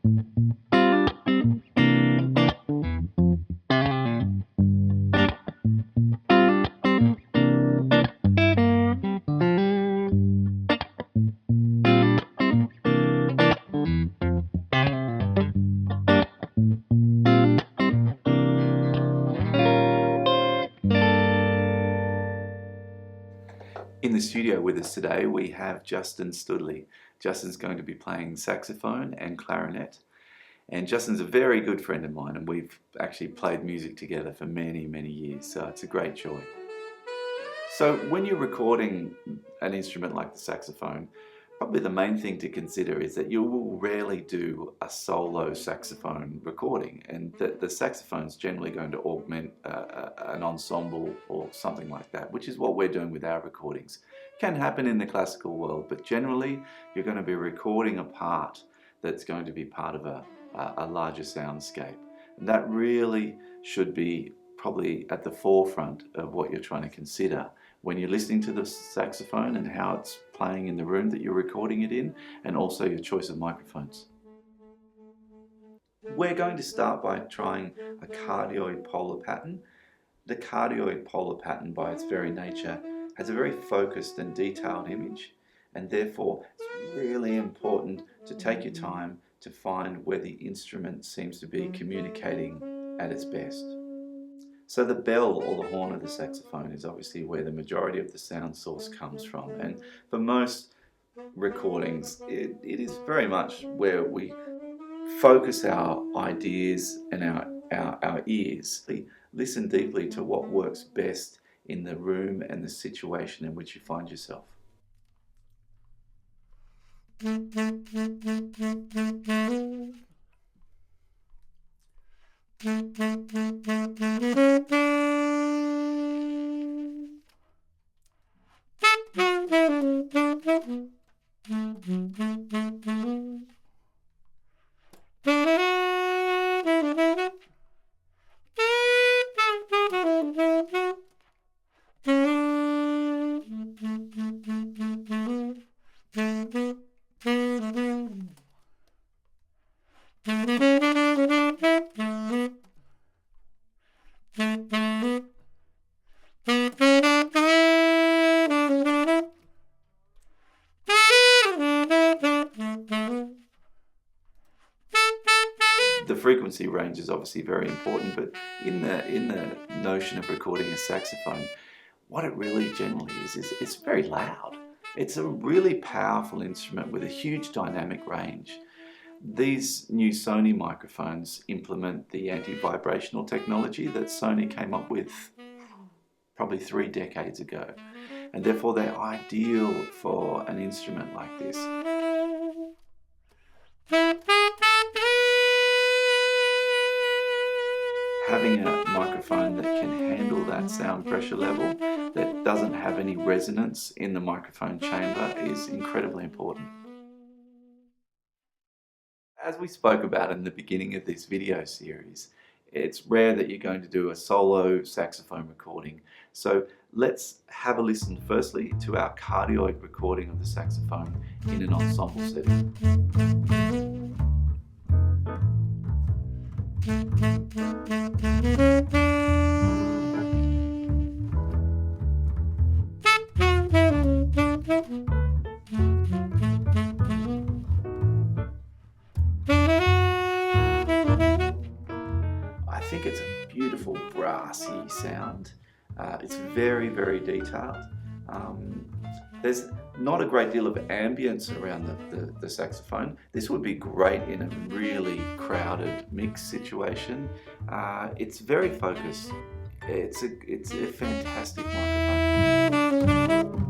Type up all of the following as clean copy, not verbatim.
In the studio with us today we have Justin Studley. Justin's going to be playing saxophone and clarinet, and Justin's a very good friend of mine, and we've actually played music together for many years, so it's a great joy. So when you're recording an instrument like the saxophone, probably the main thing to consider is that you will rarely do a solo saxophone recording, and the saxophone's generally going to augment an ensemble or something like that, which is what we're doing with our recordings. Can happen in the classical world, but generally you're going to be recording a part that's going to be part of a larger soundscape. And that really should be probably at the forefront of what you're trying to consider when you're listening to the saxophone and how it's playing in the room that you're recording it in, and also your choice of microphones. We're going to start by trying a cardioid polar pattern. The cardioid polar pattern, by its very nature, has a very focused and detailed image, and therefore it's really important to take your time to find where the instrument seems to be communicating at its best. So the bell or the horn of the saxophone is obviously where the majority of the sound source comes from, and for most recordings it is very much where we focus our ideas and our ears. Listen deeply to what works best in the room and the situation in which you find yourself. The frequency range is obviously very important, but in the notion of recording a saxophone, what it really generally is it's very loud. It's a really powerful instrument with a huge dynamic range. These new Sony microphones implement the anti-vibrational technology that Sony came up with probably 3 decades ago, and therefore they're ideal for an instrument like this. Having a microphone that can handle that sound pressure level, that doesn't have any resonance in the microphone chamber, is incredibly important. As we spoke about in the beginning of this video series, it's rare that you're going to do a solo saxophone recording. So let's have a listen firstly to our cardioid recording of the saxophone in an ensemble setting. I think it's a beautiful brassy sound. It's very detailed. There's not a great deal of ambience around the saxophone. This would be great in a really crowded mix situation. It's very focused. It's a fantastic microphone.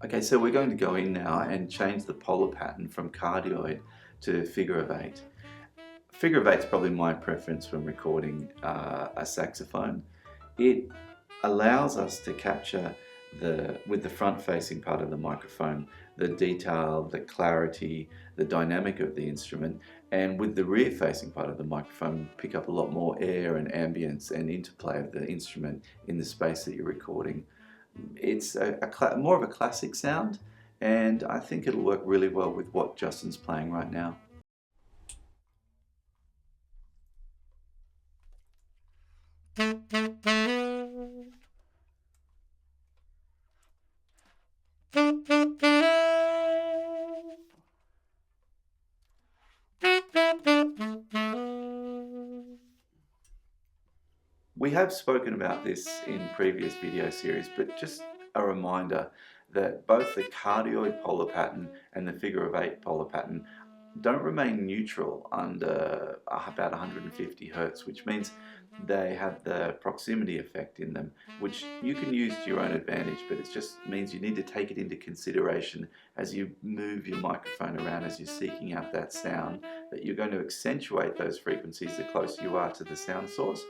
Okay, so we're going to go in now and change the polar pattern from cardioid to figure of 8. Figure of 8 is probably my preference when recording a saxophone. It allows us to capture with the front-facing part of the microphone, the detail, the clarity, the dynamic of the instrument, and with the rear-facing part of the microphone, pick up a lot more air and ambience and interplay of the instrument in the space that you're recording. It's more of a classic sound, and I think it'll work really well with what Justin's playing right now. We have spoken about this in previous video series, but just a reminder that both the cardioid polar pattern and the figure of 8 polar pattern don't remain neutral under about 150 Hertz, which means they have the proximity effect in them, which you can use to your own advantage, but it just means you need to take it into consideration as you move your microphone around, as you're seeking out that sound, that you're going to accentuate those frequencies the closer you are to the sound source.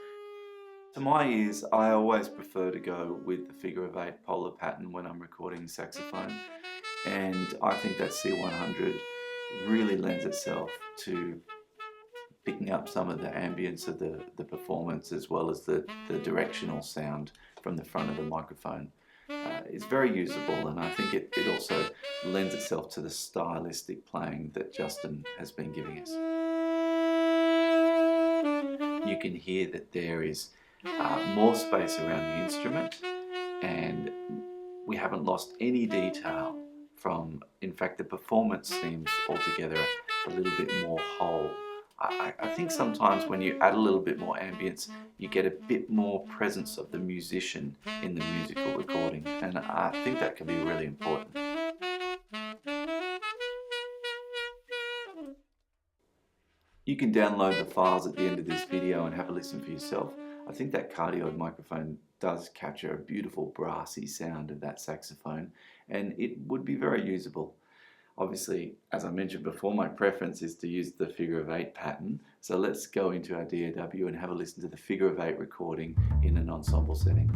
To my ears, I always prefer to go with the figure of 8 polar pattern when I'm recording saxophone, and I think that C100 really lends itself to picking up some of the ambience of the performance, as well as the directional sound from the front of the microphone. It's very usable, and I think it also lends itself to the stylistic playing that Justin has been giving us. You can hear that there is more space around the instrument, and we haven't lost any detail from, in fact, the performance seems altogether a little bit more whole. I think sometimes when you add a little bit more ambience, you get a bit more presence of the musician in the musical recording, and I think that can be really important. You can download the files at the end of this video and have a listen for yourself. I think that cardioid microphone does capture a beautiful brassy sound of that saxophone, and it would be very usable. Obviously, as I mentioned before, my preference is to use the figure of 8 pattern, so let's go into our DAW and have a listen to the figure of 8 recording in an ensemble setting.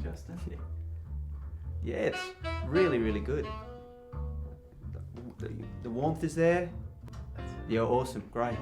Justin? Yeah, it's really, really good. The warmth is there. You're awesome, great.